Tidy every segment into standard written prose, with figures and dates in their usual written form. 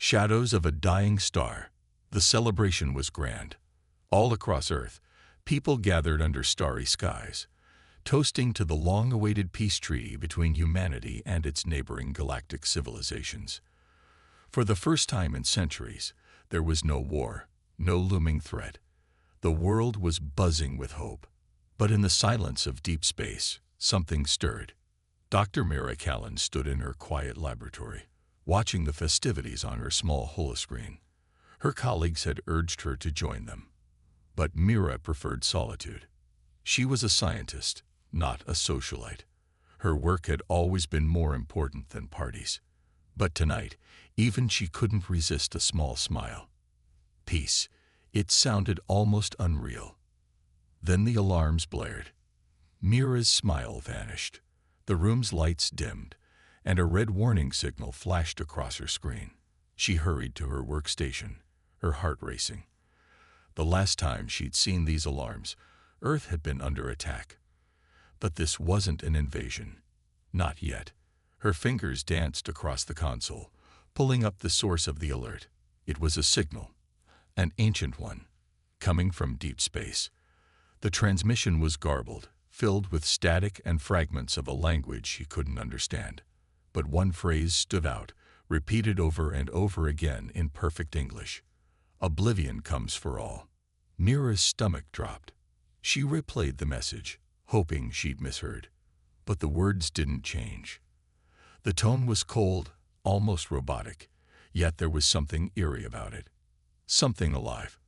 Shadows of a dying star. The celebration was grand. All across Earth, people gathered under starry skies, toasting to the long-awaited peace treaty between humanity and its neighboring galactic civilizations. For the first time in centuries, there was no war, no looming threat. The world was buzzing with hope. But in the silence of deep space, something stirred. Dr. Mira Callan stood in her quiet laboratory, watching the festivities on her small holoscreen. Her colleagues had urged her to join them. But Mira preferred solitude. She was a scientist, not a socialite. Her work had always been more important than parties. But tonight, even she couldn't resist a small smile. Peace. It sounded almost unreal. Then the alarms blared. Mira's smile vanished. The room's lights dimmed, and a red warning signal flashed across her screen. She hurried to her workstation, her heart racing. The last time she'd seen these alarms, Earth had been under attack. But this wasn't an invasion. Not yet. Her fingers danced across the console, pulling up the source of the alert. It was a signal, an ancient one, coming from deep space. The transmission was garbled, filled with static and fragments of a language she couldn't understand. But one phrase stood out, repeated over and over again in perfect English. Oblivion comes for all. Mira's stomach dropped. She replayed the message, hoping she'd misheard. But the words didn't change. The tone was cold, almost robotic, yet there was something eerie about it. Something alive.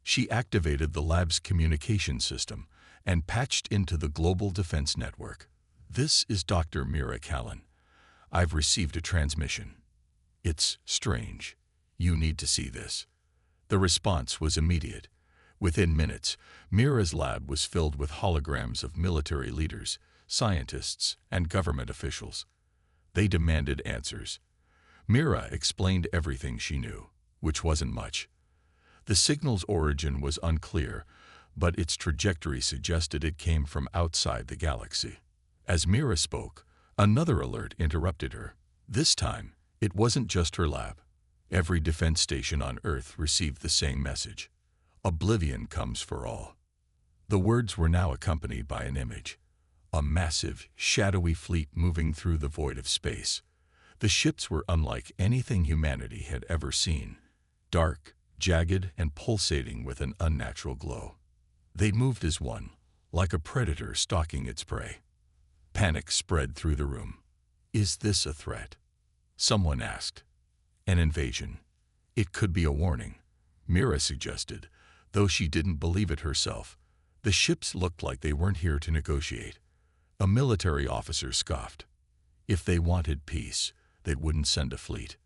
She activated the lab's communication system and patched into the global defense network. "This is Dr. Mira Callan. I've received a transmission. It's strange. You need to see this." The response was immediate. Within minutes, Mira's lab was filled with holograms of military leaders, scientists, and government officials. They demanded answers. Mira explained everything she knew, which wasn't much. The signal's origin was unclear, but its trajectory suggested it came from outside the galaxy. As Mira spoke, another alert interrupted her. This time, it wasn't just her lab. Every defense station on Earth received the same message. Oblivion comes for all. The words were now accompanied by an image. A massive, shadowy fleet moving through the void of space. The ships were unlike anything humanity had ever seen. Dark, jagged, and pulsating with an unnatural glow. They moved as one, like a predator stalking its prey. Panic spread through the room. "Is this a threat?" someone asked. "An invasion. It could be a warning," Mira suggested, though she didn't believe it herself. The ships looked like they weren't here to negotiate. A military officer scoffed. If they wanted peace, they wouldn't send a fleet.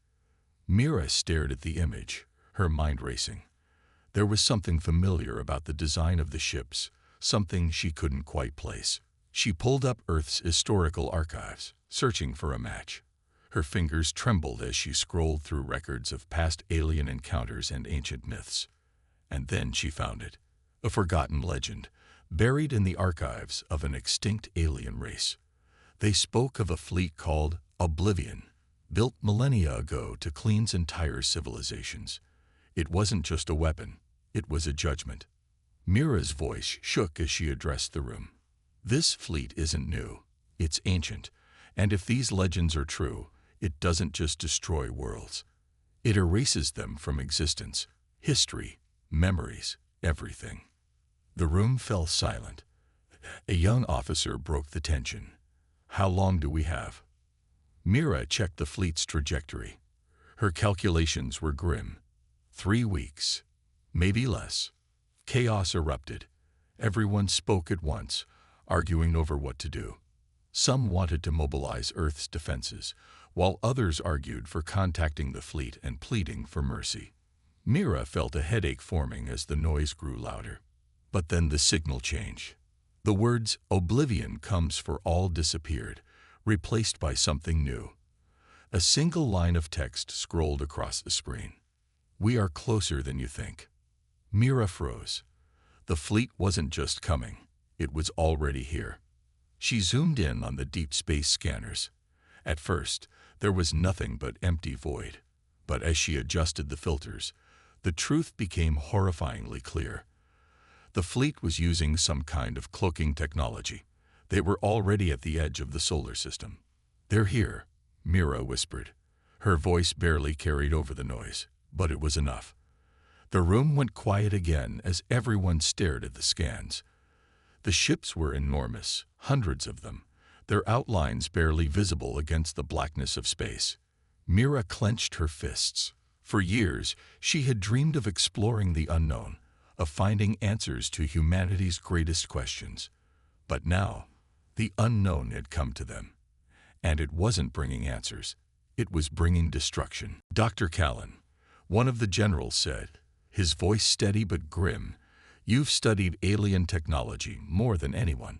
Mira stared at the image, her mind racing. There was something familiar about the design of the ships, something she couldn't quite place. She pulled up Earth's historical archives, searching for a match. Her fingers trembled as she scrolled through records of past alien encounters and ancient myths. And then she found it, a forgotten legend, buried in the archives of an extinct alien race. They spoke of a fleet called Oblivion, built millennia ago to cleanse entire civilizations. It wasn't just a weapon, it was a judgment. Mira's voice shook as she addressed the room. "This fleet isn't new, it's ancient, and if these legends are true, it doesn't just destroy worlds. It erases them from existence, history, memories, everything." The room fell silent. A young officer broke the tension. "How long do we have?" Mira checked the fleet's trajectory. Her calculations were grim. 3 weeks, maybe less. Chaos erupted. Everyone spoke at once, arguing over what to do. Some wanted to mobilize Earth's defenses, while others argued for contacting the fleet and pleading for mercy. Mira felt a headache forming as the noise grew louder. But then the signal changed. The words "Oblivion comes for all" disappeared, replaced by something new. A single line of text scrolled across the screen. "We are closer than you think." Mira froze. The fleet wasn't just coming, it was already here. She zoomed in on the deep space scanners. At first, there was nothing but empty void. But as she adjusted the filters, the truth became horrifyingly clear. The fleet was using some kind of cloaking technology. They were already at the edge of the solar system. "They're here," Mira whispered. Her voice barely carried over the noise, but it was enough. The room went quiet again as everyone stared at the scans. The ships were enormous, hundreds of them, their outlines barely visible against the blackness of space. Mira clenched her fists. For years, she had dreamed of exploring the unknown, of finding answers to humanity's greatest questions. But now, the unknown had come to them. And it wasn't bringing answers. It was bringing destruction. "Dr. Callan," one of the generals said, his voice steady but grim, "you've studied alien technology more than anyone.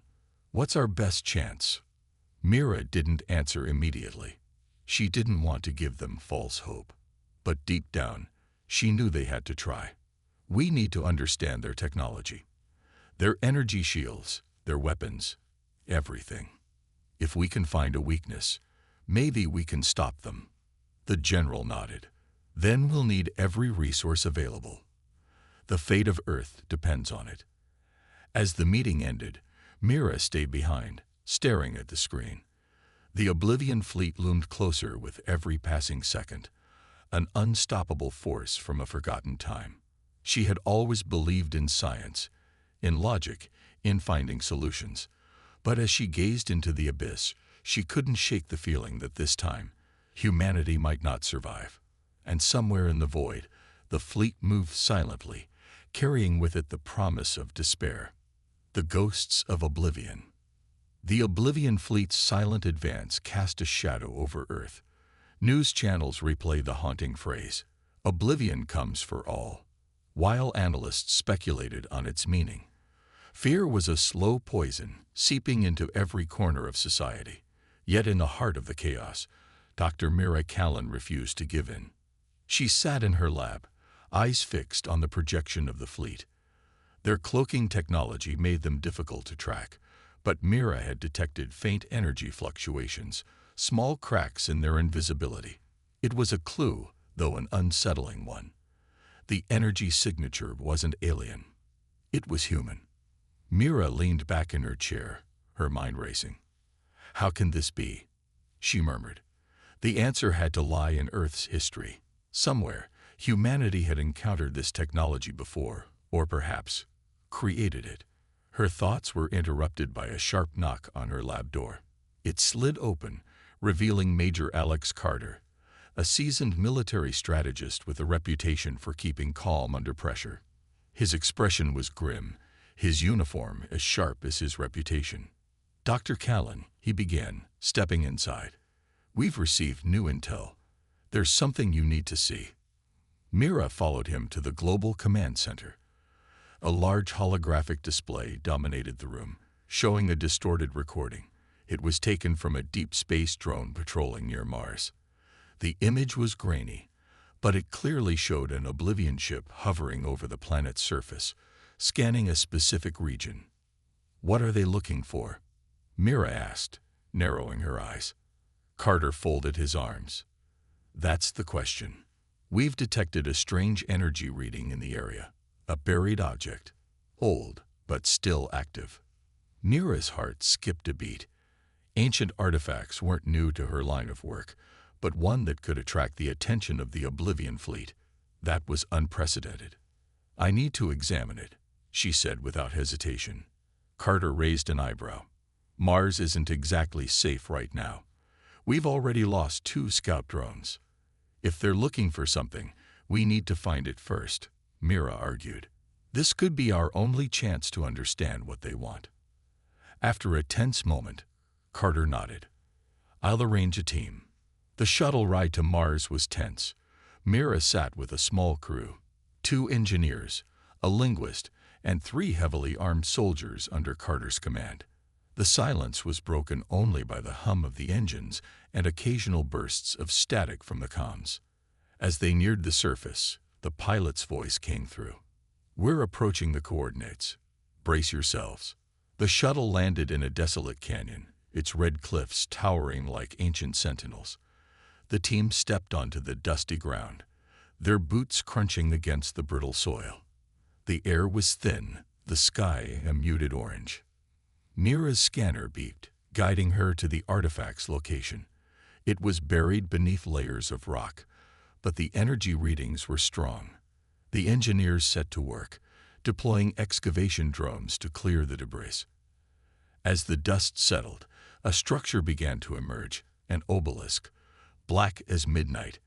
What's our best chance?" Mira didn't answer immediately. She didn't want to give them false hope. But deep down, she knew they had to try. "We need to understand their technology. Their energy shields, their weapons, everything. If we can find a weakness, maybe we can stop them." The general nodded. "Then we'll need every resource available. The fate of Earth depends on it." As the meeting ended, Mira stayed behind, staring at the screen. The Oblivion fleet loomed closer with every passing second, an unstoppable force from a forgotten time. She had always believed in science, in logic, in finding solutions. But as she gazed into the abyss, she couldn't shake the feeling that this time, humanity might not survive. And somewhere in the void, the fleet moved silently, carrying with it the promise of despair. The ghosts of Oblivion. The Oblivion fleet's silent advance cast a shadow over Earth. News channels replayed the haunting phrase, "Oblivion comes for all," while analysts speculated on its meaning. Fear was a slow poison, seeping into every corner of society. Yet in the heart of the chaos, Dr. Mira Callan refused to give in. She sat in her lab, eyes fixed on the projection of the fleet. Their cloaking technology made them difficult to track, but Mira had detected faint energy fluctuations, small cracks in their invisibility. It was a clue, though an unsettling one. The energy signature wasn't alien. It was human. Mira leaned back in her chair, her mind racing. "How can this be?" she murmured. The answer had to lie in Earth's history. Somewhere, humanity had encountered this technology before, or perhaps created it. Her thoughts were interrupted by a sharp knock on her lab door. It slid open, revealing Major Alex Carter, a seasoned military strategist with a reputation for keeping calm under pressure. His expression was grim, his uniform as sharp as his reputation. "Dr. Callan," he began, stepping inside, "we've received new intel. There's something you need to see." Mira followed him to the Global Command Center. A large holographic display dominated the room, showing a distorted recording. It was taken from a deep space drone patrolling near Mars. The image was grainy, but it clearly showed an Oblivion ship hovering over the planet's surface, scanning a specific region. "What are they looking for?" Mira asked, narrowing her eyes. Carter folded his arms. "That's the question. We've detected a strange energy reading in the area, a buried object, old but still active." Mira's heart skipped a beat. Ancient artifacts weren't new to her line of work, but one that could attract the attention of the Oblivion fleet. That was unprecedented. "I need to examine it," she said without hesitation. Carter raised an eyebrow. "Mars isn't exactly safe right now. We've already lost 2 scout drones. If they're looking for something, we need to find it first," Mira argued. "This could be our only chance to understand what they want." After a tense moment, Carter nodded. "I'll arrange a team." The shuttle ride to Mars was tense. Mira sat with a small crew, 2 engineers, a linguist, and 3 heavily armed soldiers under Carter's command. The silence was broken only by the hum of the engines and occasional bursts of static from the comms. As they neared the surface, the pilot's voice came through. "We're approaching the coordinates. Brace yourselves." The shuttle landed in a desolate canyon, its red cliffs towering like ancient sentinels. The team stepped onto the dusty ground, their boots crunching against the brittle soil. The air was thin, the sky a muted orange. Mira's scanner beeped, guiding her to the artifact's location. It was buried beneath layers of rock, but the energy readings were strong. The engineers set to work, deploying excavation drones to clear the debris. As the dust settled, a structure began to emerge, an obelisk, black as midnight,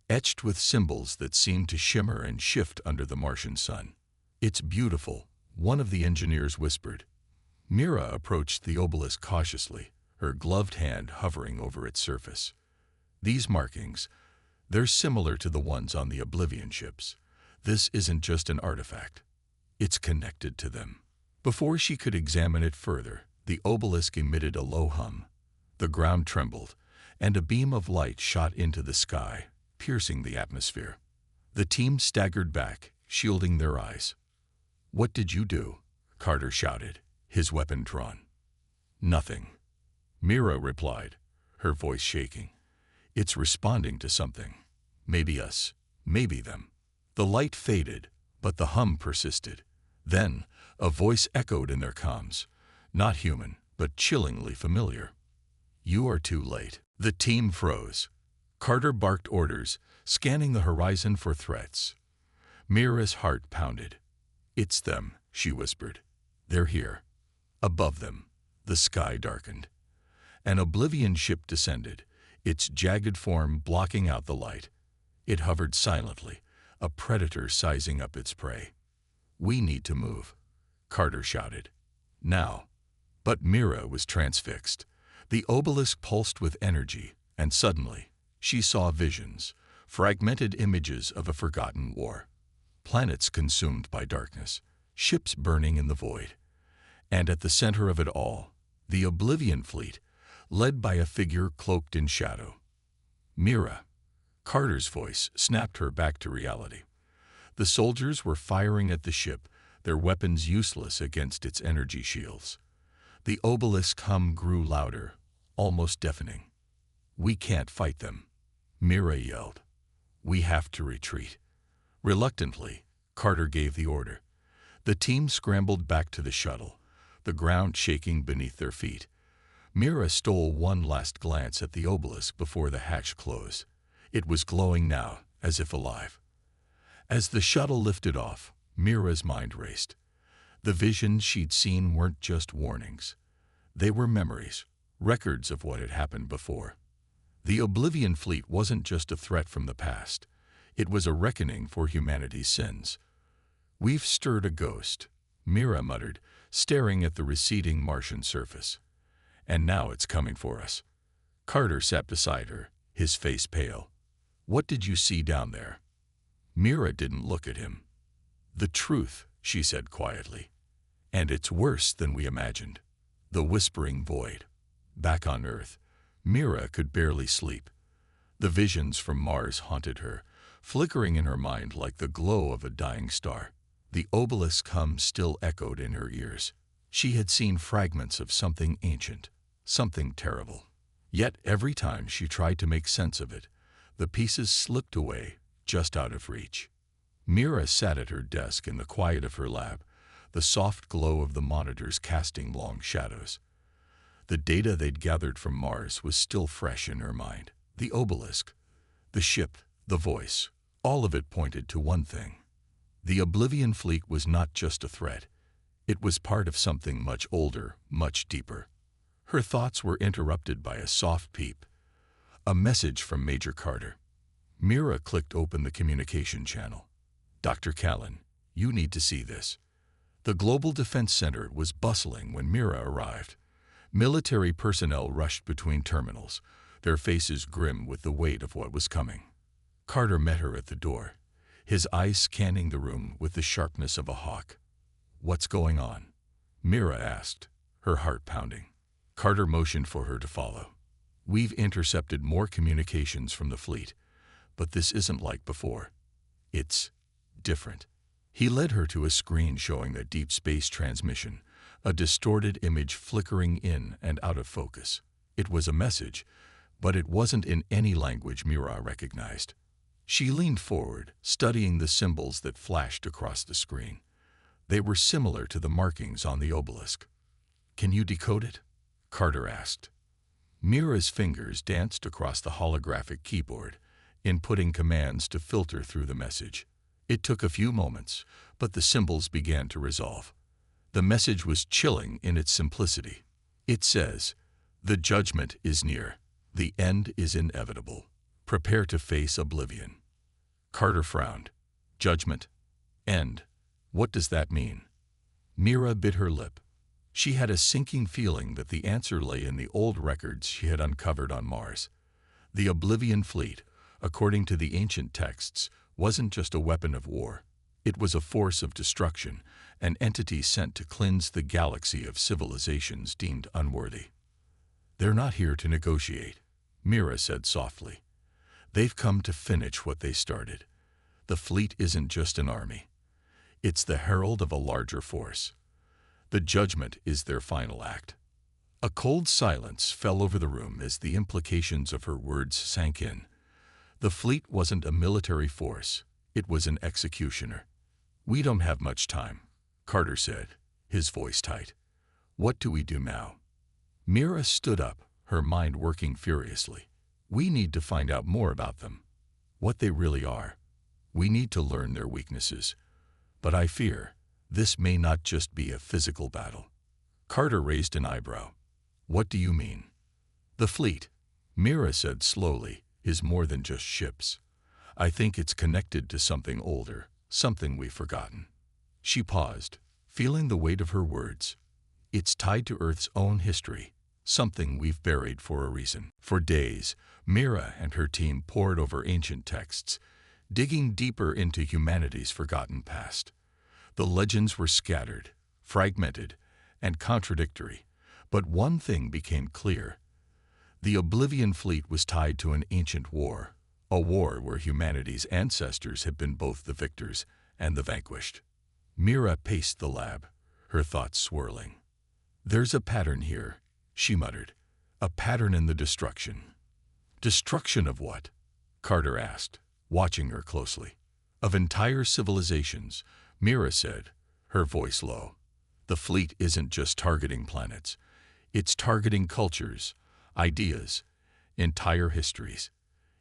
etched with symbols that seemed to shimmer and shift under the Martian sun. "It's beautiful," one of the engineers whispered. Mira approached the obelisk cautiously, her gloved hand hovering over its surface. "These markings, they're similar to the ones on the Oblivion ships. This isn't just an artifact. It's connected to them." Before she could examine it further, the obelisk emitted a low hum. The ground trembled, and a beam of light shot into the sky, piercing the atmosphere. The team staggered back, shielding their eyes. "What did you do?" Carter shouted, his weapon drawn. "Nothing," Mira replied, her voice shaking. "It's responding to something. Maybe us, maybe them." The light faded, but the hum persisted. Then, a voice echoed in their comms, not human, but chillingly familiar. "You are too late." The team froze. Carter barked orders, scanning the horizon for threats. Mira's heart pounded. "It's them," she whispered. "They're here." Above them, the sky darkened. An Oblivion ship descended, its jagged form blocking out the light. It hovered silently, a predator sizing up its prey. "We need to move," Carter shouted. "Now." But Mira was transfixed. The obelisk pulsed with energy, and suddenly, she saw visions, fragmented images of a forgotten war. Planets consumed by darkness, ships burning in the void. And at the center of it all, the Oblivion fleet, led by a figure cloaked in shadow. "Mira." Carter's voice snapped her back to reality. The soldiers were firing at the ship, their weapons useless against its energy shields. The obelisk hum grew louder, almost deafening. "We can't fight them," Mira yelled. "We have to retreat." Reluctantly, Carter gave the order. The team scrambled back to the shuttle, the ground shaking beneath their feet. Mira stole one last glance at the obelisk before the hatch closed. It was glowing now, as if alive. As the shuttle lifted off, Mira's mind raced. The visions she'd seen weren't just warnings. They were memories, records of what had happened before. The Oblivion fleet wasn't just a threat from the past. It was a reckoning for humanity's sins. "We've stirred a ghost," Mira muttered, staring at the receding Martian surface. "And now it's coming for us." Carter sat beside her, his face pale. "What did you see down there?" Mira didn't look at him. "The truth," she said quietly. "And it's worse than we imagined." The whispering void. Back on Earth, Mira could barely sleep. The visions from Mars haunted her, flickering in her mind like the glow of a dying star. The obelisk hum still echoed in her ears. She had seen fragments of something ancient, something terrible. Yet every time she tried to make sense of it, the pieces slipped away, just out of reach. Mira sat at her desk in the quiet of her lab, the soft glow of the monitors casting long shadows. The data they'd gathered from Mars was still fresh in her mind. The obelisk, the ship, the voice, all of it pointed to one thing. The Oblivion fleet was not just a threat. It was part of something much older, much deeper. Her thoughts were interrupted by a soft peep. A message from Major Carter. Mira clicked open the communication channel. "Dr. Callan, you need to see this." The Global Defense Center was bustling when Mira arrived. Military personnel rushed between terminals, their faces grim with the weight of what was coming. Carter met her at the door, his eyes scanning the room with the sharpness of a hawk. "What's going on?" Mira asked, her heart pounding. Carter motioned for her to follow. "We've intercepted more communications from the fleet, but this isn't like before. It's different." He led her to a screen showing a deep space transmission, a distorted image flickering in and out of focus. It was a message, but it wasn't in any language Mira recognized. She leaned forward, studying the symbols that flashed across the screen. They were similar to the markings on the obelisk. "Can you decode it?" Carter asked. Mira's fingers danced across the holographic keyboard, inputting commands to filter through the message. It took a few moments, but the symbols began to resolve. The message was chilling in its simplicity. It says, "The judgment is near. The end is inevitable. Prepare to face oblivion." Carter frowned. Judgment? End? What does that mean? Mira bit her lip. She had a sinking feeling that the answer lay in the old records she had uncovered on Mars. The Oblivion Fleet, according to the ancient texts, wasn't just a weapon of war. It was a force of destruction, an entity sent to cleanse the galaxy of civilizations deemed unworthy. "They're not here to negotiate," Mira said softly. "They've come to finish what they started. The fleet isn't just an army. It's the herald of a larger force. The judgment is their final act." A cold silence fell over the room as the implications of her words sank in. The fleet wasn't a military force. It was an executioner. "We don't have much time," Carter said, his voice tight. "What do we do now?" Mira stood up, her mind working furiously. "We need to find out more about them. What they really are. We need to learn their weaknesses. But I fear this may not just be a physical battle." Carter raised an eyebrow. "What do you mean?" "The fleet," Mira said slowly, "is more than just ships. I think it's connected to something older, something we've forgotten." She paused, feeling the weight of her words. "It's tied to Earth's own history, something we've buried for a reason." For days, Mira and her team pored over ancient texts, digging deeper into humanity's forgotten past. The legends were scattered, fragmented, and contradictory, but one thing became clear. The Oblivion Fleet was tied to an ancient war, a war where humanity's ancestors had been both the victors and the vanquished. Mira paced the lab, her thoughts swirling. "There's a pattern here," she muttered. "A pattern in the destruction." "Destruction of what?" Carter asked, watching her closely. "Of entire civilizations," Mira said, her voice low. "The fleet isn't just targeting planets. It's targeting cultures, ideas, entire histories.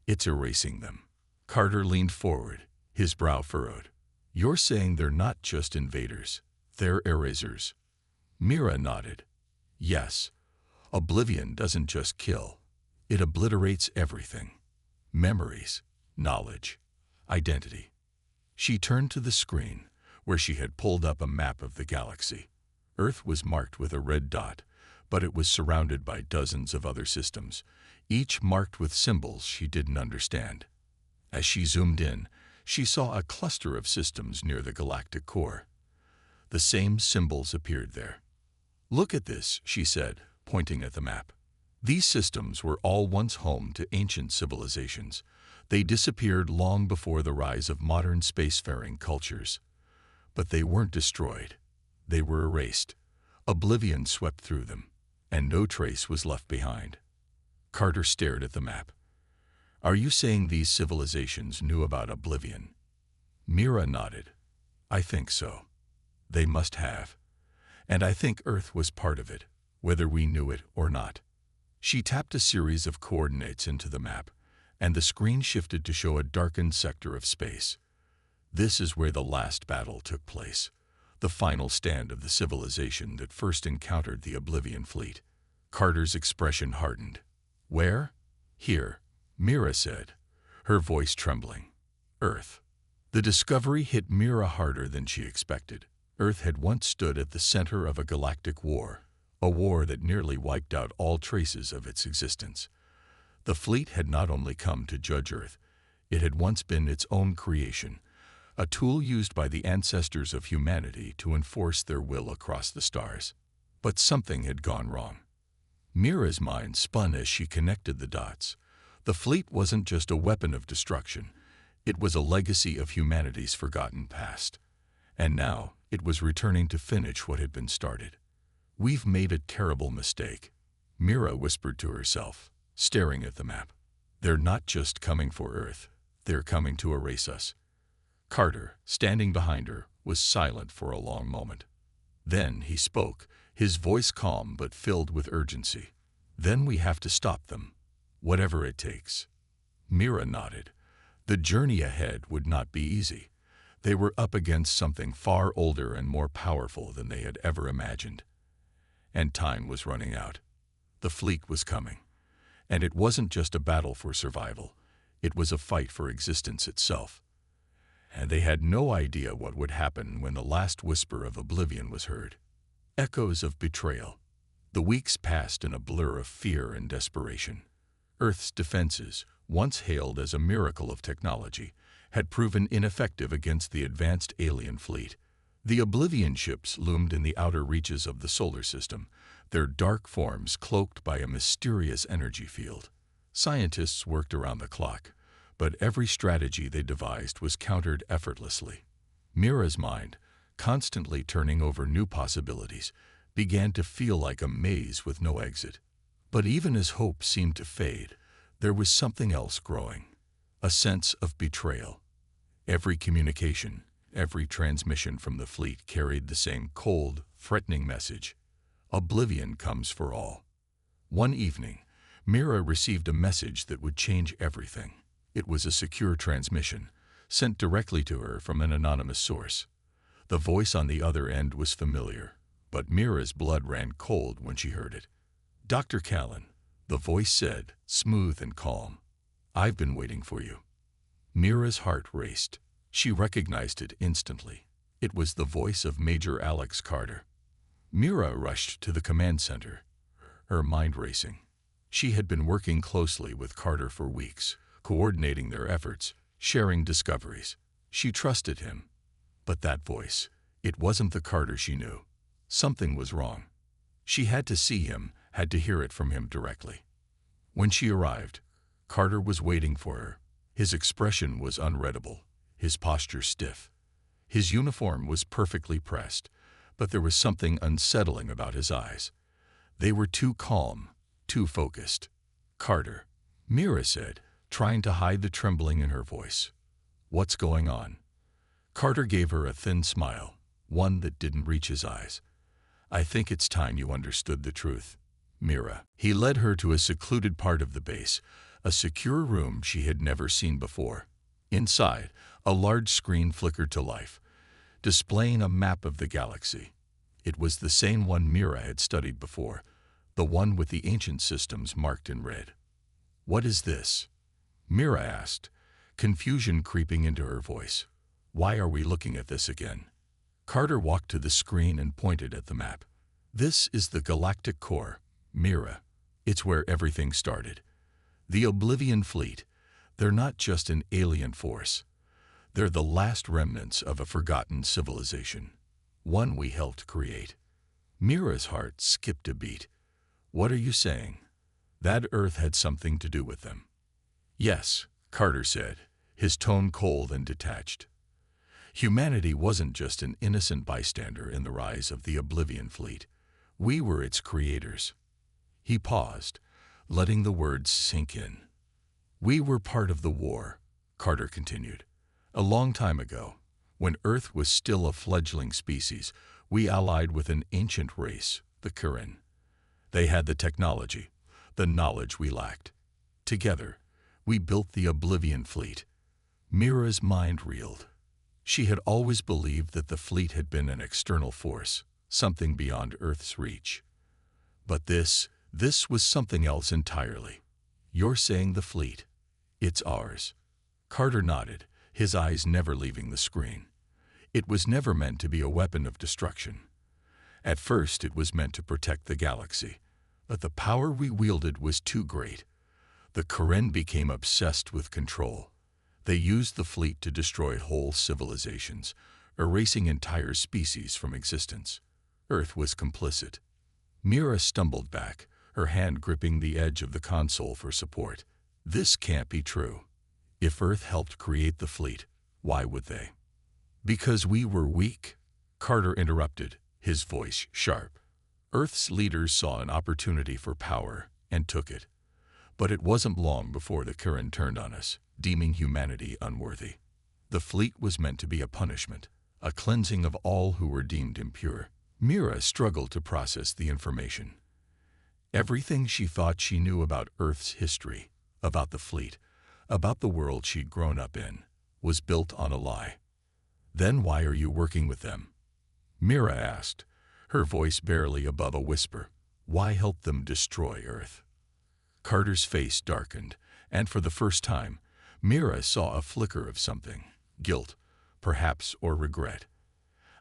It's erasing them." Carter leaned forward, his brow furrowed. "You're saying they're not just invaders, they're erasers?" Mira nodded. "Yes. Oblivion doesn't just kill. It obliterates everything. Memories, knowledge, identity." She turned to the screen, where she had pulled up a map of the galaxy. Earth was marked with a red dot, but it was surrounded by dozens of other systems, each marked with symbols she didn't understand. As she zoomed in, she saw a cluster of systems near the galactic core. The same symbols appeared there. "Look at this," she said, pointing at the map. "These systems were all once home to ancient civilizations. They disappeared long before the rise of modern spacefaring cultures. But they weren't destroyed. They were erased. Oblivion swept through them, and no trace was left behind." Carter stared at the map. "Are you saying these civilizations knew about Oblivion?" Mira nodded. "I think so. They must have. And I think Earth was part of it, whether we knew it or not." She tapped a series of coordinates into the map, and the screen shifted to show a darkened sector of space. "This is where the last battle took place, the final stand of the civilization that first encountered the Oblivion Fleet." Carter's expression hardened. "Where?" "Here," Mira said, her voice trembling. "Earth." The discovery hit Mira harder than she expected. Earth had once stood at the center of a galactic war, a war that nearly wiped out all traces of its existence. The fleet had not only come to judge Earth, it had once been its own creation, a tool used by the ancestors of humanity to enforce their will across the stars. But something had gone wrong. Mira's mind spun as she connected the dots. The fleet wasn't just a weapon of destruction. It was a legacy of humanity's forgotten past. And now it was returning to finish what had been started. "We've made a terrible mistake," Mira whispered to herself, staring at the map. "They're not just coming for Earth. They're coming to erase us." Carter, standing behind her, was silent for a long moment. Then he spoke, his voice calm but filled with urgency. "Then we have to stop them, whatever it takes." Mira nodded. The journey ahead would not be easy. They were up against something far older and more powerful than they had ever imagined. And time was running out. The fleet was coming. And it wasn't just a battle for survival. It was a fight for existence itself. And they had no idea what would happen when the last whisper of oblivion was heard. Echoes of betrayal. The weeks passed in a blur of fear and desperation. Earth's defenses, once hailed as a miracle of technology, had proven ineffective against the advanced alien fleet. The Oblivion ships loomed in the outer reaches of the solar system, their dark forms cloaked by a mysterious energy field. Scientists worked around the clock, but every strategy they devised was countered effortlessly. Mira's mind, constantly turning over new possibilities, began to feel like a maze with no exit. But even as hope seemed to fade, there was something else growing, a sense of betrayal. Every communication, every transmission from the fleet carried the same cold, threatening message. Oblivion comes for all. One evening, Mira received a message that would change everything. It was a secure transmission, sent directly to her from an anonymous source. The voice on the other end was familiar, but Mira's blood ran cold when she heard it. "Dr. Callan," the voice said, smooth and calm. "I've been waiting for you." Mira's heart raced. She recognized it instantly. It was the voice of Major Alex Carter. Mira rushed to the command center, her mind racing. She had been working closely with Carter for weeks, coordinating their efforts, sharing discoveries. She trusted him. But that voice, it wasn't the Carter she knew. Something was wrong. She had to see him, had to hear it from him directly. When she arrived, Carter was waiting for her. His expression was unreadable, his posture stiff. His uniform was perfectly pressed, but there was something unsettling about his eyes. They were too calm, too focused. "Carter," Mira said, trying to hide the trembling in her voice. "What's going on?" Carter gave her a thin smile, one that didn't reach his eyes. "I think it's time you understood the truth, Mira." He led her to a secluded part of the base, a secure room she had never seen before. Inside, a large screen flickered to life, displaying a map of the galaxy. It was the same one Mira had studied before, the one with the ancient systems marked in red. "What is this?" Mira asked, confusion creeping into her voice. "Why are we looking at this again?" Carter walked to the screen and pointed at the map. "This is the galactic core, Mira. It's where everything started. The Oblivion fleet, they're not just an alien force. They're the last remnants of a forgotten civilization, one we helped create." Mira's heart skipped a beat. "What are you saying? That Earth had something to do with them?" "Yes," Carter said, his tone cold and detached. "Humanity wasn't just an innocent bystander in the rise of the Oblivion fleet. We were its creators." He paused, letting the words sink in. "We were part of the war," Carter continued. "A long time ago, when Earth was still a fledgling species, we allied with an ancient race, the Kirin. They had the technology, the knowledge we lacked. Together, we built the Oblivion fleet." Mira's mind reeled. She had always believed that the fleet had been an external force, something beyond Earth's reach. But this was something else entirely. "You're saying the fleet? It's ours." Carter nodded, his eyes never leaving the screen. "It was never meant to be a weapon of destruction. At first it was meant to protect the galaxy, but the power we wielded was too great. The Kirin became obsessed with control. They used the fleet to destroy whole civilizations, erasing entire species from existence. Earth was complicit." Mira stumbled back, her hand gripping the edge of the console for support. "This can't be true. If Earth helped create the fleet, why would they?" "Because we were weak," Carter interrupted, his voice sharp. "Earth's leaders saw an opportunity for power and took it. But it wasn't long before the current turned on us, deeming humanity unworthy. The fleet was meant to be a punishment, a cleansing of all who were deemed impure. Mira struggled to process the information. Everything she thought she knew about Earth's history, about the fleet, about the world she'd grown up in, was built on a lie. "Then why are you working with them?" Mira asked, her voice barely above a whisper. "Why help them destroy Earth?" Carter's face darkened, and for the first time, Mira saw a flicker of something, guilt, perhaps, or regret.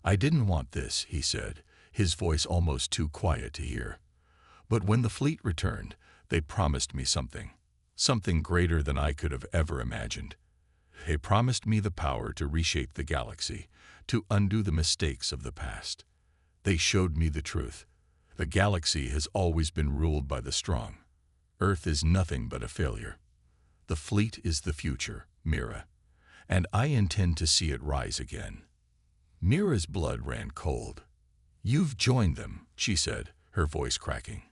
"I didn't want this," he said, his voice almost too quiet to hear. "But when the fleet returned, they promised me something greater than I could have ever imagined. They promised me the power to reshape the galaxy, to undo the mistakes of the past. They showed me the truth. The galaxy has always been ruled by the strong. Earth is nothing but a failure. The fleet is the future, Mira, and I intend to see it rise again." Mira's blood ran cold. "You've joined them," she said, her voice cracking.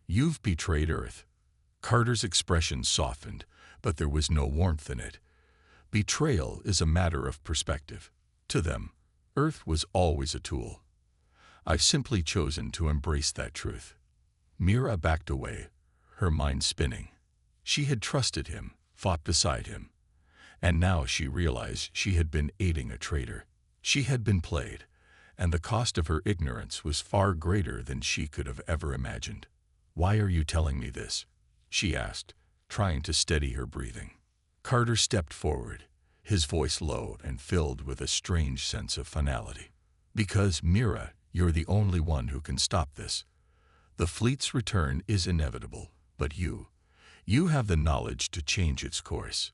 "You've betrayed Earth." Carter's expression softened, but there was no warmth in it. Betrayal is a matter of perspective. To them, Earth was always a tool. "I've simply chosen to embrace that truth." Mira backed away, her mind spinning. She had trusted him, fought beside him, and now she realized she had been aiding a traitor. She had been played, and the cost of her ignorance was far greater than she could have ever imagined. "Why are you telling me this?" she asked, trying to steady her breathing. Carter stepped forward, his voice low and filled with a strange sense of finality. "Because, Mira, you're the only one who can stop this. The fleet's return is inevitable, but you have the knowledge to change its course.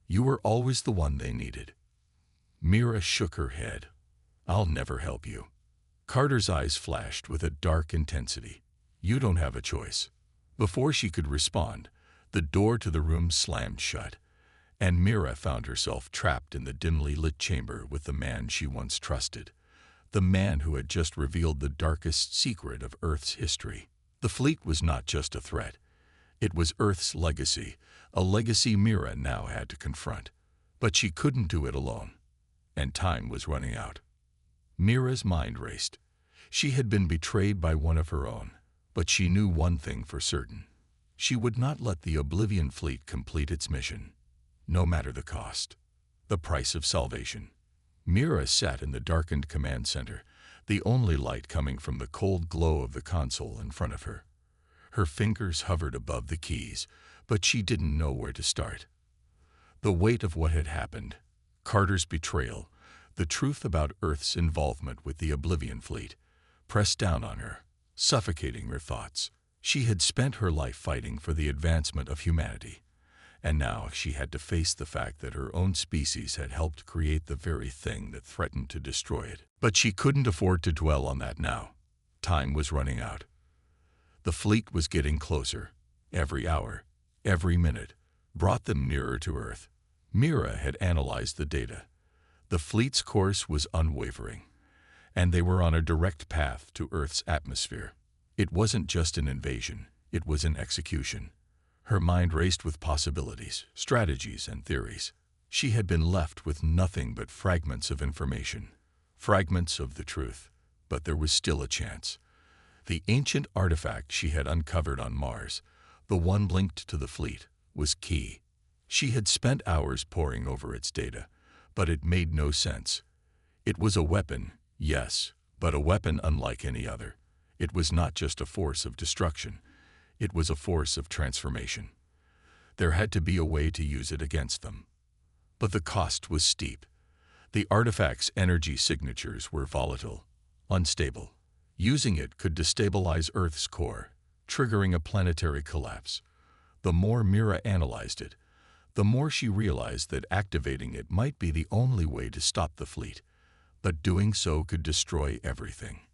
You were always the one they needed." Mira shook her head. "I'll never help you." Carter's eyes flashed with a dark intensity. "You don't have a choice." Before she could respond, the door to the room slammed shut, and Mira found herself trapped in the dimly lit chamber with the man she once trusted, the man who had just revealed the darkest secret of Earth's history. The fleet was not just a threat. It was Earth's legacy, a legacy Mira now had to confront. But she couldn't do it alone, and time was running out. Mira's mind raced. She had been betrayed by one of her own, but she knew one thing for certain. She would not let the Oblivion fleet complete its mission, no matter the cost. The price of salvation. Mira sat in the darkened command center, the only light coming from the cold glow of the console in front of her. Her fingers hovered above the keys, but she didn't know where to start. The weight of what had happened, Carter's betrayal, the truth about Earth's involvement with the Oblivion fleet, pressed down on her, suffocating her thoughts. She had spent her life fighting for the advancement of humanity, and now she had to face the fact that her own species had helped create the very thing that threatened to destroy it. But she couldn't afford to dwell on that now. Time was running out. The fleet was getting closer. Every hour, every minute, brought them nearer to Earth. Mira had analyzed the data. The fleet's course was unwavering, and they were on a direct path to Earth's atmosphere. It wasn't just an invasion, it was an execution. Her mind raced with possibilities, strategies, and theories. She had been left with nothing but fragments of information, fragments of the truth, but there was still a chance. The ancient artifact she had uncovered on Mars, the one linked to the fleet, was key. She had spent hours poring over its data, but it made no sense. It was a weapon, yes, but a weapon unlike any other. It was not just a force of destruction. It was a force of transformation. There had to be a way to use it against them. But the cost was steep. The artifact's energy signatures were volatile, unstable. Using it could destabilize Earth's core, triggering a planetary collapse. The more Mira analyzed it, the more she realized that activating it might be the only way to stop the fleet, but doing so could destroy everything.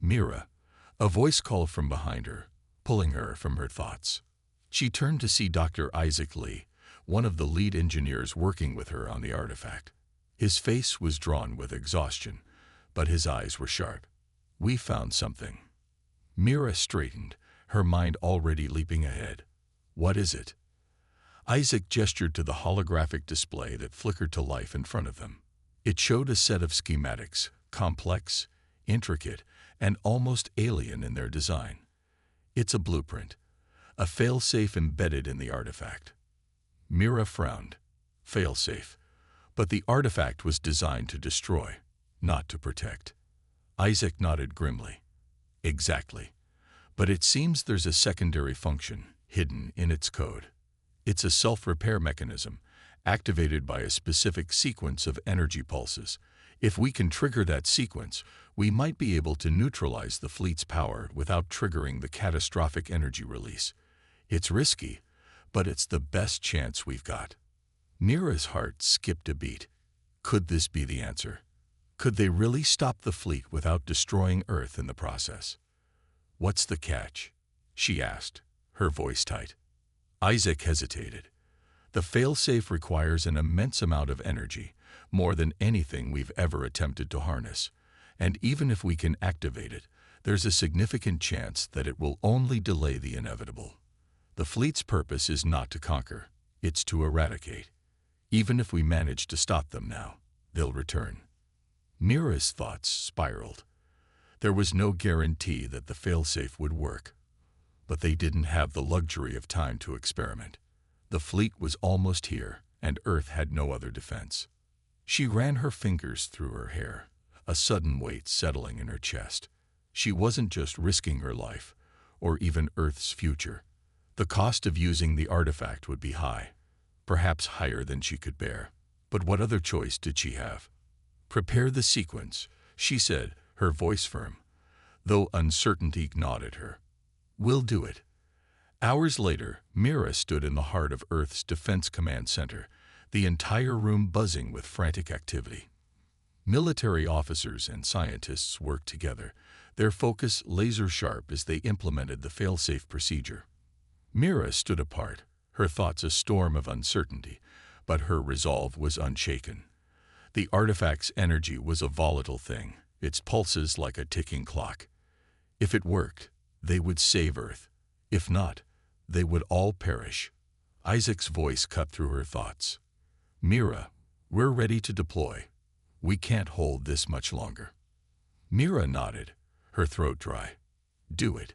"Mira," a voice called from behind her, pulling her from her thoughts. She turned to see Dr. Isaac Lee, one of the lead engineers working with her on the artifact. His face was drawn with exhaustion, but his eyes were sharp. "We found something." Mira straightened, her mind already leaping ahead. What is it? Isaac gestured to the holographic display that flickered to life in front of them. It showed a set of schematics, complex, intricate, and almost alien in their design. It's a blueprint, a failsafe embedded in the artifact. Mira frowned. Failsafe. But the artifact was designed to destroy, not to protect. Isaac nodded grimly. Exactly. But it seems there's a secondary function hidden in its code. It's a self-repair mechanism, activated by a specific sequence of energy pulses. If we can trigger that sequence, we might be able to neutralize the fleet's power without triggering the catastrophic energy release. It's risky, but it's the best chance we've got. Mira's heart skipped a beat. Could this be the answer? Could they really stop the fleet without destroying Earth in the process? What's the catch? She asked, her voice tight. Isaac hesitated. The failsafe requires an immense amount of energy, more than anything we've ever attempted to harness. And even if we can activate it, there's a significant chance that it will only delay the inevitable. The fleet's purpose is not to conquer, it's to eradicate. Even if we manage to stop them now, they'll return. Mira's thoughts spiraled. There was no guarantee that the failsafe would work. But they didn't have the luxury of time to experiment. The fleet was almost here, and Earth had no other defense. She ran her fingers through her hair, a sudden weight settling in her chest. She wasn't just risking her life, or even Earth's future. The cost of using the artifact would be high, perhaps higher than she could bear. But what other choice did she have? Prepare the sequence, she said, her voice firm, though uncertainty gnawed at her. We'll do it. Hours later, Mira stood in the heart of Earth's Defense Command Center, the entire room buzzing with frantic activity. Military officers and scientists worked together, their focus laser-sharp as they implemented the failsafe procedure. Mira stood apart, her thoughts a storm of uncertainty, but her resolve was unshaken. The artifact's energy was a volatile thing, its pulses like a ticking clock. If it worked, they would save Earth. If not, they would all perish. Isaac's voice cut through her thoughts. Mira, we're ready to deploy. We can't hold this much longer. Mira nodded, her throat dry. Do it.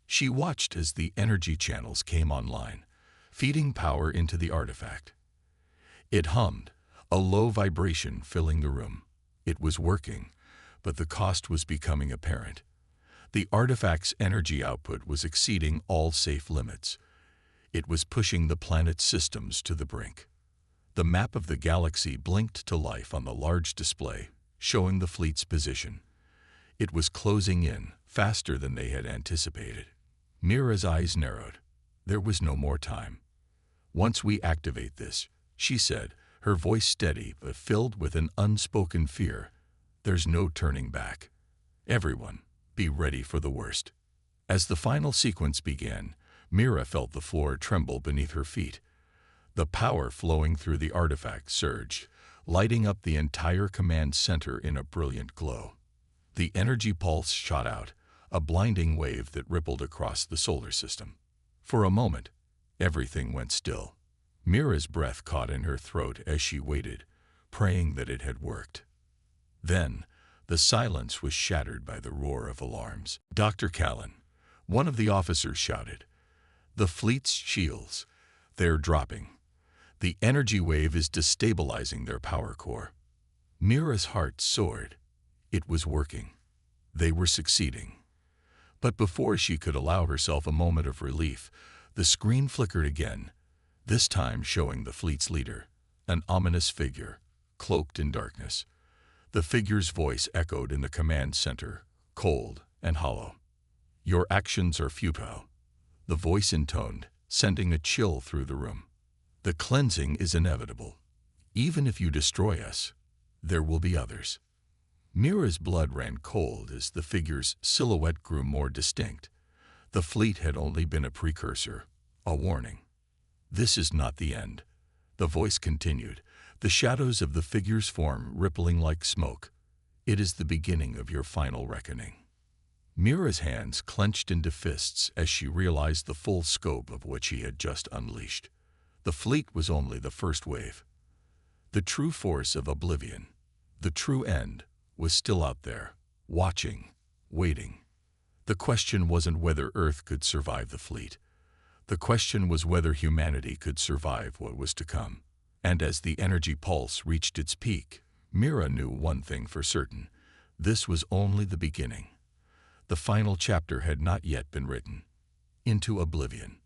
She watched as the energy channels came online, feeding power into the artifact. It hummed, a low vibration filling the room. It was working, but the cost was becoming apparent. The artifact's energy output was exceeding all safe limits. It was pushing the planet's systems to the brink. The map of the galaxy blinked to life on the large display, showing the fleet's position. It was closing in, faster than they had anticipated. Mira's eyes narrowed. There was no more time. Once we activate this, she said, her voice steady but filled with an unspoken fear, there's no turning back. Everyone, be ready for the worst. As the final sequence began, Mira felt the floor tremble beneath her feet. The power flowing through the artifact surged, lighting up the entire command center in a brilliant glow. The energy pulse shot out, a blinding wave that rippled across the solar system. For a moment, everything went still. Mira's breath caught in her throat as she waited, praying that it had worked. Then, the silence was shattered by the roar of alarms. Dr. Callan, one of the officers shouted, "The fleet's shields, they're dropping. The energy wave is destabilizing their power core." Mira's heart soared. It was working. They were succeeding. But before she could allow herself a moment of relief, the screen flickered again, this time showing the fleet's leader, an ominous figure, cloaked in darkness. The figure's voice echoed in the command center, cold and hollow. "Your actions are futile," the voice intoned, sending a chill through the room. "The cleansing is inevitable. Even if you destroy us, there will be others." Mira's blood ran cold as the figure's silhouette grew more distinct. The fleet had only been a precursor, a warning. "This is not the end," the voice continued, the shadows of the figure's form rippling like smoke. "It is the beginning of your final reckoning." Mira's hands clenched into fists as she realized the full scope of what she had just unleashed. The fleet was only the first wave. The true force of Oblivion, the true end, was still out there, watching, waiting. The question wasn't whether Earth could survive the fleet. The question was whether humanity could survive what was to come. And as the energy pulse reached its peak, Mira knew one thing for certain. This was only the beginning. The final chapter had not yet been written. Into Oblivion.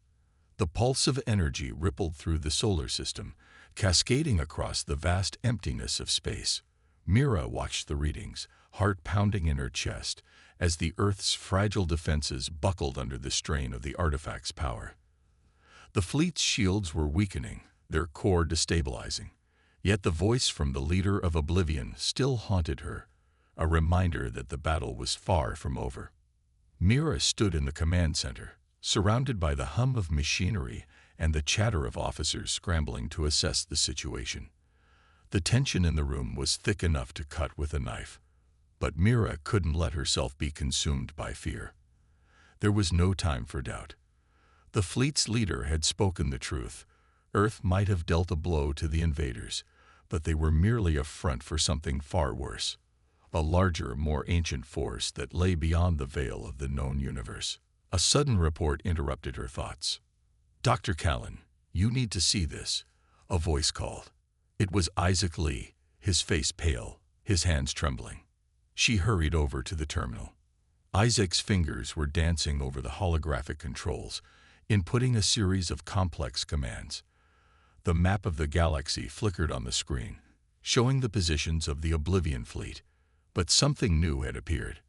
The pulse of energy rippled through the solar system, cascading across the vast emptiness of space. Mira watched the readings, heart pounding in her chest, as the Earth's fragile defenses buckled under the strain of the artifact's power. The fleet's shields were weakening, their core destabilizing. Yet the voice from the leader of Oblivion still haunted her, a reminder that the battle was far from over. Mira stood in the command center, surrounded by the hum of machinery and the chatter of officers scrambling to assess the situation. The tension in the room was thick enough to cut with a knife, but Mira couldn't let herself be consumed by fear. There was no time for doubt. The fleet's leader had spoken the truth. Earth might have dealt a blow to the invaders, but they were merely a front for something far worse. A larger, more ancient force that lay beyond the veil of the known universe. A sudden report interrupted her thoughts. "Dr. Callan, you need to see this," a voice called. It was Isaac Lee, his face pale, his hands trembling. She hurried over to the terminal. Isaac's fingers were dancing over the holographic controls, inputting a series of complex commands. The map of the galaxy flickered on the screen, showing the positions of the Oblivion fleet. But something new had appeared.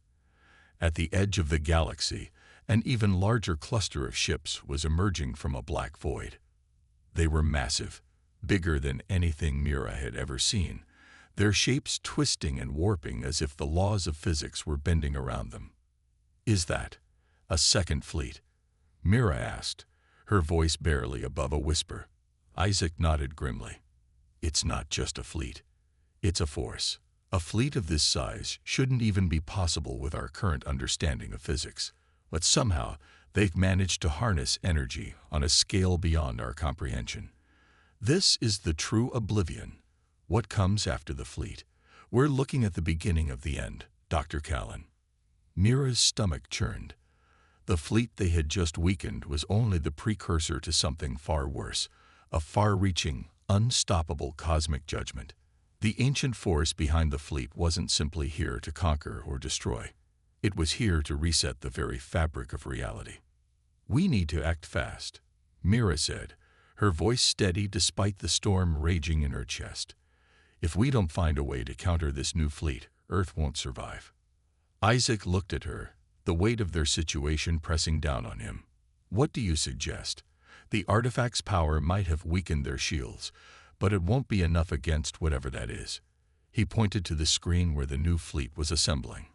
At the edge of the galaxy, an even larger cluster of ships was emerging from a black void. They were massive, bigger than anything Mira had ever seen, their shapes twisting and warping as if the laws of physics were bending around them. "Is that a second fleet?" Mira asked, her voice barely above a whisper. Isaac nodded grimly. "It's not just a fleet. It's a force. A fleet of this size shouldn't even be possible with our current understanding of physics, but somehow they've managed to harness energy on a scale beyond our comprehension. This is the true Oblivion. What comes after the fleet? We're looking at the beginning of the end, Dr. Callan." Mira's stomach churned. The fleet they had just weakened was only the precursor to something far worse, a far-reaching, unstoppable cosmic judgment. The ancient force behind the fleet wasn't simply here to conquer or destroy. It was here to reset the very fabric of reality. "We need to act fast," Mira said, her voice steady despite the storm raging in her chest. "If we don't find a way to counter this new fleet, Earth won't survive." Isaac looked at her, the weight of their situation pressing down on him. "What do you suggest? The artifact's power might have weakened their shields, but it won't be enough against whatever that is." He pointed to the screen where the new fleet was assembling.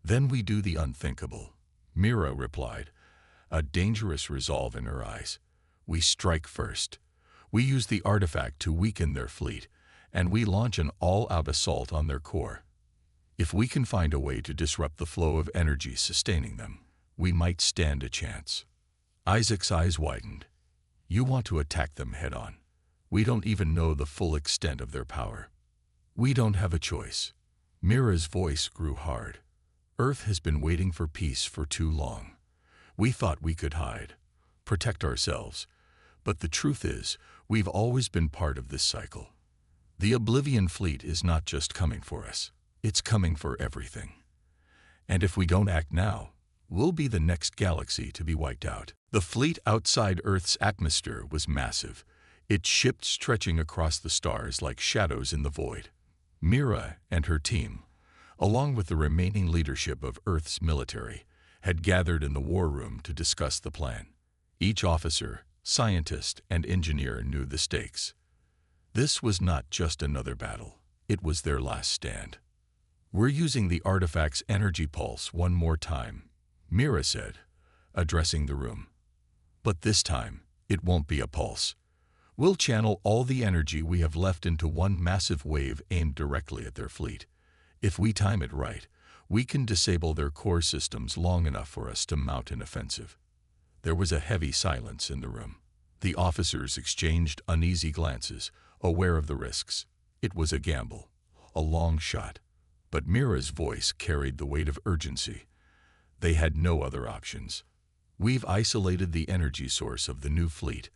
"Then we do the unthinkable," Mira replied, a dangerous resolve in her eyes. "We strike first. We use the artifact to weaken their fleet, and we launch an all-out assault on their core. If we can find a way to disrupt the flow of energy sustaining them, we might stand a chance." Isaac's eyes widened. "You want to attack them head-on. We don't even know the full extent of their power." "We don't have a choice." Mira's voice grew hard. "Earth has been waiting for peace for too long. We thought we could hide, protect ourselves, but the truth is, we've always been part of this cycle. The Oblivion fleet is not just coming for us, it's coming for everything. And if we don't act now, we'll be the next galaxy to be wiped out." The fleet outside Earth's atmosphere was massive, its ships stretching across the stars like shadows in the void. Mira and her team, along with the remaining leadership of Earth's military, had gathered in the war room to discuss the plan. Each officer, scientist, and engineer knew the stakes. This was not just another battle, it was their last stand. "We're using the artifact's energy pulse one more time," Mira said, addressing the room. "But this time, it won't be a pulse. We'll channel all the energy we have left into one massive wave aimed directly at their fleet. If we time it right, we can disable their core systems long enough for us to mount an offensive." There was a heavy silence in the room. The officers exchanged uneasy glances, aware of the risks. It was a gamble, a long shot, but Mira's voice carried the weight of urgency. They had no other options. "We've isolated the energy source of the new fleet."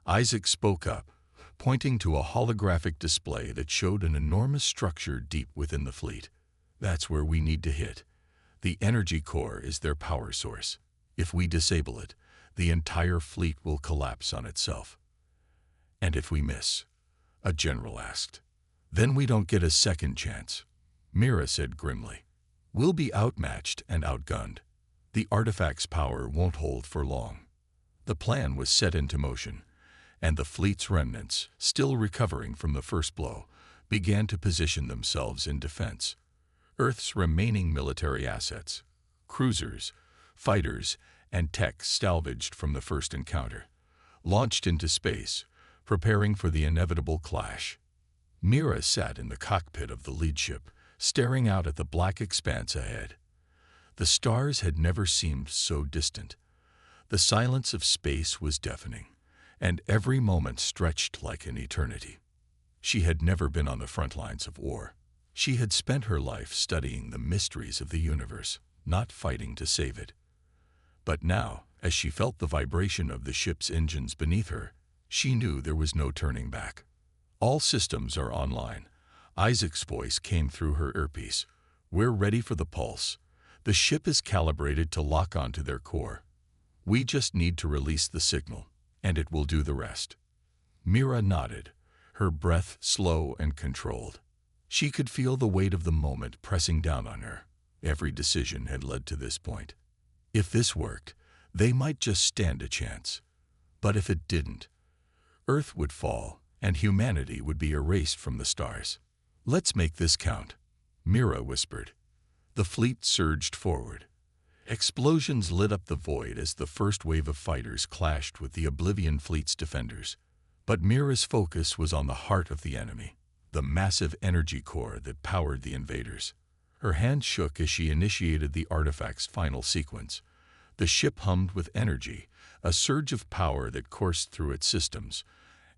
Isaac spoke up, pointing to a holographic display that showed an enormous structure deep within the fleet. "That's where we need to hit. The energy core is their power source. If we disable it, the entire fleet will collapse on itself." "And if we miss?" a general asked. "Then we don't get a second chance," Mira said grimly. "We'll be outmatched and outgunned. The artifact's power won't hold for long." The plan was set into motion, and the fleet's remnants, still recovering from the first blow, began to position themselves in defense. Earth's remaining military assets, cruisers, fighters, and tech salvaged from the first encounter, launched into space, preparing for the inevitable clash. Mira sat in the cockpit of the lead ship, staring out at the black expanse ahead. The stars had never seemed so distant. The silence of space was deafening, and every moment stretched like an eternity. She had never been on the front lines of war. She had spent her life studying the mysteries of the universe, not fighting to save it. But now, as she felt the vibration of the ship's engines beneath her, she knew there was no turning back. "All systems are online." Isaac's voice came through her earpiece. "We're ready for the pulse. The ship is calibrated to lock onto their core. We just need to release the signal, and it will do the rest." Mira nodded, her breath slow and controlled. She could feel the weight of the moment pressing down on her. Every decision had led to this point. If this worked, they might just stand a chance. But if it didn't, Earth would fall, and humanity would be erased from the stars. "Let's make this count," Mira whispered. The fleet surged forward. Explosions lit up the void as the first wave of fighters clashed with the Oblivion fleet's defenders. But Mira's focus was on the heart of the enemy, the massive energy core that powered the invaders. Her hand shook as she initiated the artifact's final sequence. The ship hummed with energy, a surge of power that coursed through its systems,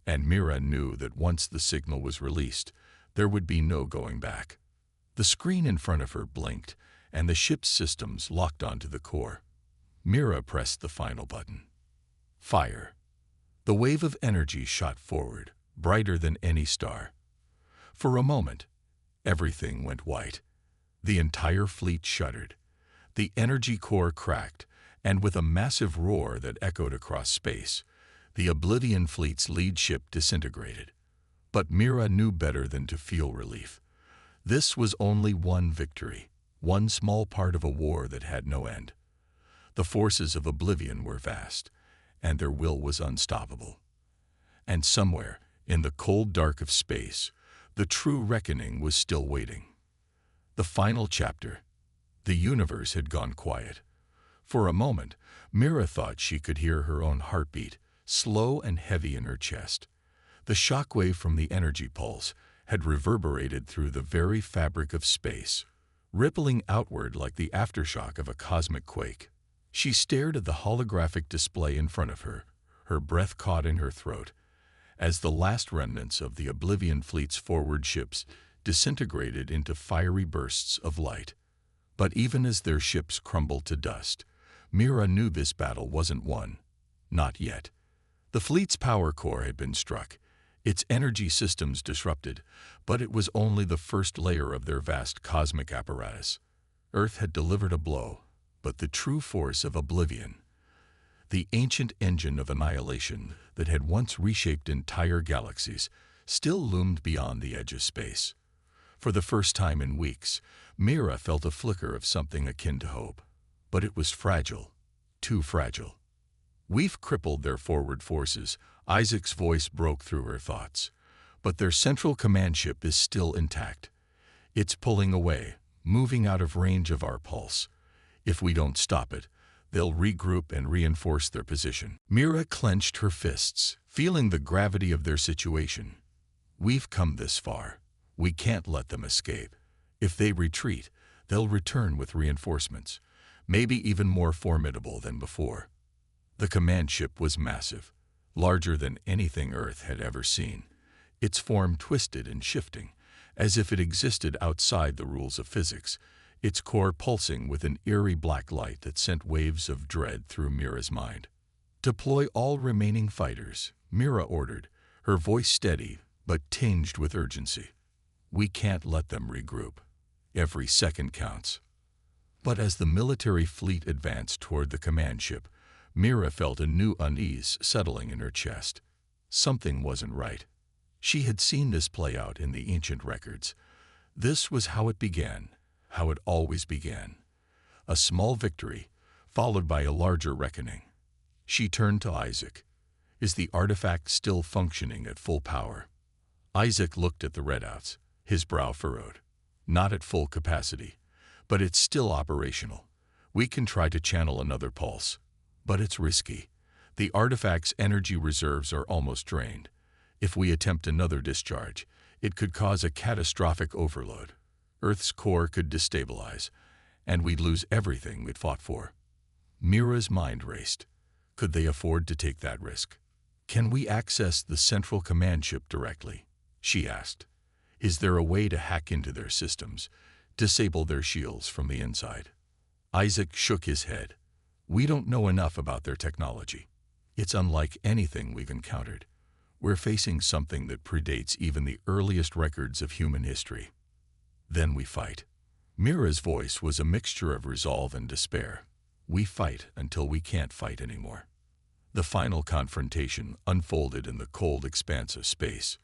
and Mira knew that once the signal was released, there would be no going back. The screen in front of her blinked, and the ship's systems locked onto the core. Mira pressed the final button. Fire. The wave of energy shot forward, brighter than any star. For a moment, everything went white. The entire fleet shuddered. The energy core cracked, and with a massive roar that echoed across space, the Oblivion fleet's lead ship disintegrated. But Mira knew better than to feel relief. This was only one victory, one small part of a war that had no end. The forces of Oblivion were vast, and their will was unstoppable. And somewhere, in the cold dark of space, the true reckoning was still waiting. The final chapter. The universe had gone quiet. For a moment, Mira thought she could hear her own heartbeat, slow and heavy in her chest. The shockwave from the energy pulse had reverberated through the very fabric of space, rippling outward like the aftershock of a cosmic quake. She stared at the holographic display in front of her, her breath caught in her throat, as the last remnants of the Oblivion fleet's forward ships disintegrated into fiery bursts of light. But even as their ships crumbled to dust, Mira knew this battle wasn't won. Not yet. The fleet's power core had been struck, its energy systems disrupted, but it was only the first layer of their vast cosmic apparatus. Earth had delivered a blow, but the true force of Oblivion, the ancient engine of annihilation that had once reshaped entire galaxies, still loomed beyond the edge of space. For the first time in weeks, Mira felt a flicker of something akin to hope. But it was fragile, too fragile. "We've crippled their forward forces," Isaac's voice broke through her thoughts. "But their central command ship is still intact. It's pulling away, moving out of range of our pulse. If we don't stop it, they'll regroup and reinforce their position." Mira clenched her fists, feeling the gravity of their situation. "We've come this far. We can't let them escape. If they retreat, they'll return with reinforcements, maybe even more formidable than before. The command ship was massive, larger than anything Earth had ever seen. Its form twisted and shifting, as if it existed outside the rules of physics, its core pulsing with an eerie black light that sent waves of dread through Mira's mind. "Deploy all remaining fighters," Mira ordered, her voice steady but tinged with urgency. "We can't let them regroup. Every second counts." But as the military fleet advanced toward the command ship, Mira felt a new unease settling in her chest. Something wasn't right. She had seen this play out in the ancient records. This was how it began, how it always began. A small victory, followed by a larger reckoning. She turned to Isaac. "Is the artifact still functioning at full power?" Isaac looked at the readouts, his brow furrowed. "Not at full capacity, but it's still operational. We can try to channel another pulse. But it's risky. The artifact's energy reserves are almost drained. If we attempt another discharge, it could cause a catastrophic overload. Earth's core could destabilize, and we'd lose everything we'd fought for." Mira's mind raced. Could they afford to take that risk? "Can we access the central command ship directly?" she asked. "Is there a way to hack into their systems, disable their shields from the inside?" Isaac shook his head. "We don't know enough about their technology. It's unlike anything we've encountered. We're facing something that predates even the earliest records of human history." "Then we fight." Mira's voice was a mixture of resolve and despair. "We fight until we can't fight anymore." The final confrontation unfolded in the cold expanse of space.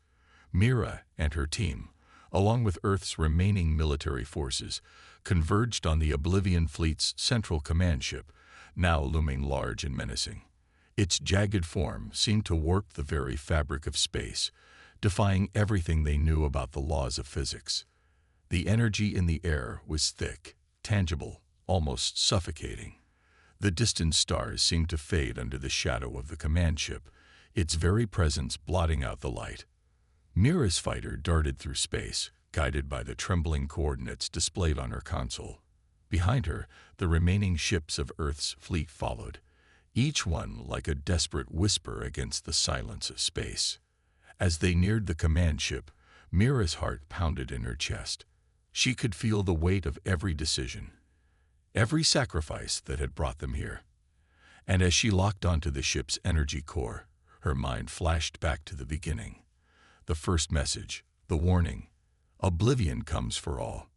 Mira and her team, along with Earth's remaining military forces, converged on the Oblivion fleet's central command ship, now looming large and menacing. Its jagged form seemed to warp the very fabric of space, defying everything they knew about the laws of physics. The energy in the air was thick, tangible, almost suffocating. The distant stars seemed to fade under the shadow of the command ship, its very presence blotting out the light. Mira's fighter darted through space, guided by the trembling coordinates displayed on her console. Behind her, the remaining ships of Earth's fleet followed, each one like a desperate whisper against the silence of space. As they neared the command ship, Mira's heart pounded in her chest. She could feel the weight of every decision, every sacrifice that had brought them here. And as she locked onto the ship's energy core, her mind flashed back to the beginning. The first message, the warning, "Oblivion comes for all."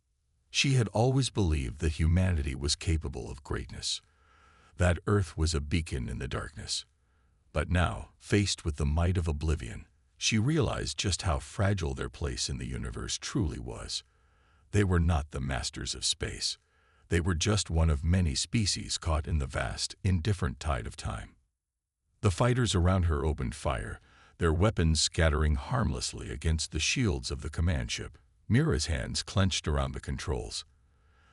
She had always believed that humanity was capable of greatness, that Earth was a beacon in the darkness. But now, faced with the might of Oblivion, she realized just how fragile their place in the universe truly was. They were not the masters of space. They were just one of many species caught in the vast, indifferent tide of time. The fighters around her opened fire, their weapons scattering harmlessly against the shields of the command ship. Mira's hands clenched around the controls.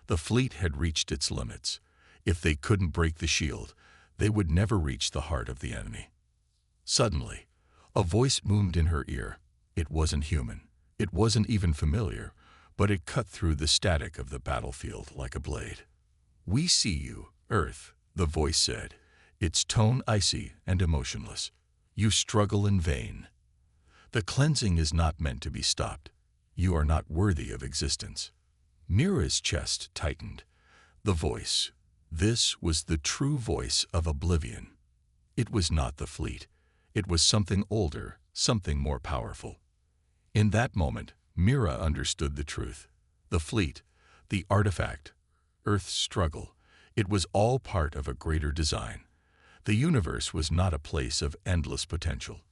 The fleet had reached its limits. If they couldn't break the shield, they would never reach the heart of the enemy. Suddenly, a voice boomed in her ear. It wasn't human. It wasn't even familiar, but it cut through the static of the battlefield like a blade. "We see you, Earth," the voice said, its tone icy and emotionless. "You struggle in vain. The cleansing is not meant to be stopped. You are not worthy of existence." Mira's chest tightened. The voice. This was the true voice of Oblivion. It was not the fleet. It was something older, something more powerful. In that moment, Mira understood the truth. The fleet, the artifact, Earth's struggle, it was all part of a greater design. The universe was not a place of endless potential.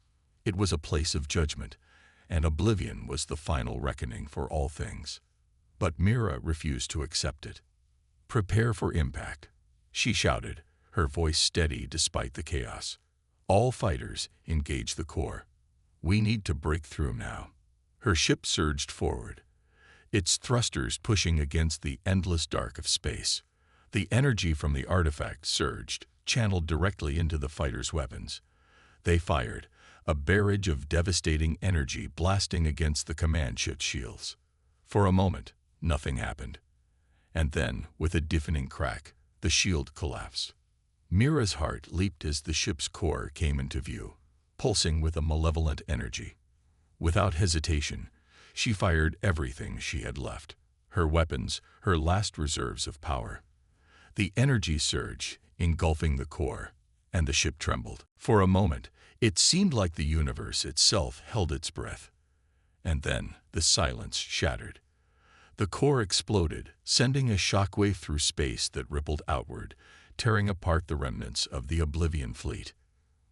It was a place of judgment, and Oblivion was the final reckoning for all things. But Mira refused to accept it. "Prepare for impact," she shouted, her voice steady despite the chaos. "All fighters, engage the core. We need to break through now." Her ship surged forward, its thrusters pushing against the endless dark of space. The energy from the artifact surged, channeled directly into the fighters' weapons. They fired, a barrage of devastating energy blasting against the command ship's shields. For a moment, Nothing happened. And then, with a deafening crack, the shield collapsed. Mira's heart leaped as the ship's core came into view, pulsing with a malevolent energy. Without hesitation, she fired everything she had left, her weapons, her last reserves of power. The energy surged, engulfing the core, and the ship trembled. For a moment, it seemed like the universe itself held its breath. And then the silence shattered. The core exploded, sending a shockwave through space that rippled outward, tearing apart the remnants of the Oblivion fleet.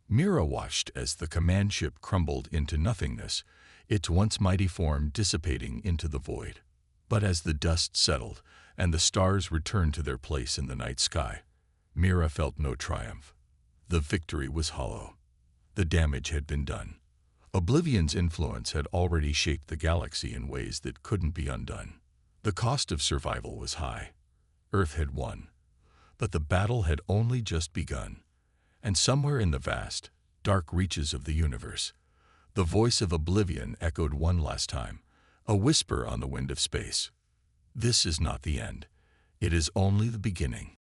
Mira watched as the command ship crumbled into nothingness, its once mighty form dissipating into the void. But as the dust settled and the stars returned to their place in the night sky, Mira felt no triumph. The victory was hollow. The damage had been done. Oblivion's influence had already shaped the galaxy in ways that couldn't be undone. The cost of survival was high. Earth had won. But the battle had only just begun. And somewhere in the vast, dark reaches of the universe, the voice of Oblivion echoed one last time, a whisper on the wind of space. This is not the end. It is only the beginning.